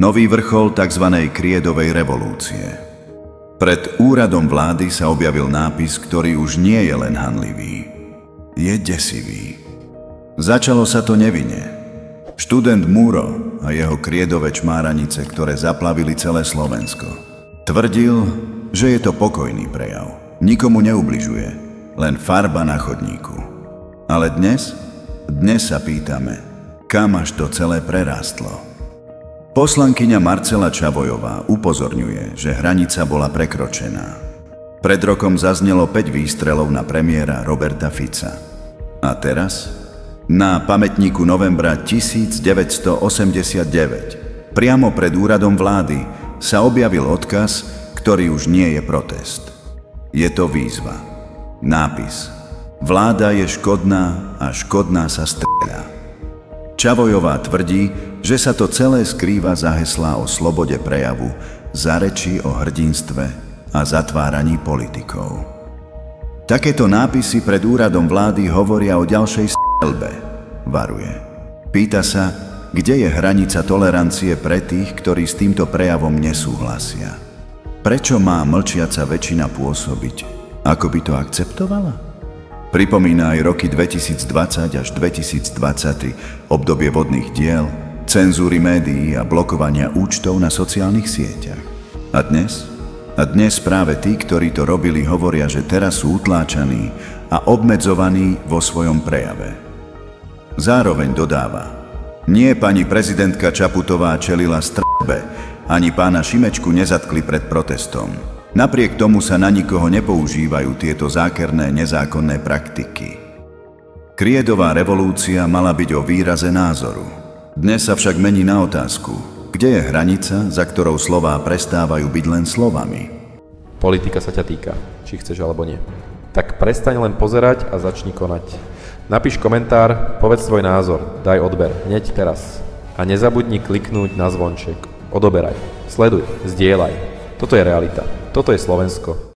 Nový vrchol tzv. Kriedovej revolúcie. Pred úradom vlády sa objavil nápis, ktorý už nie je len hanlivý. Je desivý. Začalo sa to nevinne. Študent Múro a jeho kriedové čmáranice, ktoré zaplavili celé Slovensko. Tvrdil, že je to pokojný prejav. Nikomu neubližuje, len farba na chodníku. Ale dnes sa pýtame, kam až to celé prerástlo. Poslankyňa Marcela Čavojová upozorňuje, že hranica bola prekročená. Pred rokom zaznelo 5 výstrelov na premiéra Roberta Fica. A teraz? Na pamätníku novembra 1989, priamo pred úradom vlády, sa objavil odkaz, ktorý už nie je protest. Je to výzva. Nápis: Vláda je škodná a škodná sa strieľa. Čavojová tvrdí, že sa to celé skrýva za heslá o slobode prejavu, za reči o hrdinstve a zatváraní politikov. Takéto nápisy pred úradom vlády hovoria o ďalšej streľbe, varuje. Pýta sa, kde je hranica tolerancie pre tých, ktorí s týmto prejavom nesúhlasia. Prečo má mlčiaca väčšina pôsobiť? Ako by to akceptovala? Pripomína aj roky 2020 až 2023, obdobie vodných diel, cenzúry médií a blokovania účtov na sociálnych sieťach. A dnes? A dnes práve tí, ktorí to robili, hovoria, že teraz sú utláčaní a obmedzovaní vo svojom prejave. Zároveň dodáva: Nie pani prezidentka Čaputová čelila streľbe, ani pána Šimečku nezatkli pred protestom. Napriek tomu sa na nikoho nepoužívajú tieto zákerné nezákonné praktiky. Kriedová revolúcia mala byť o výraze názoru. Dnes sa však mení na otázku, kde je hranica, za ktorou slová prestávajú byť len slovami. Politika sa ťa týka, či chceš alebo nie. Tak prestaň len pozerať a začni konať. Napíš komentár, povedz svoj názor, daj odber, hneď teraz. A nezabudni kliknúť na zvonček. Odoberaj, sleduj, zdieľaj. Toto je realita. Toto je Slovensko.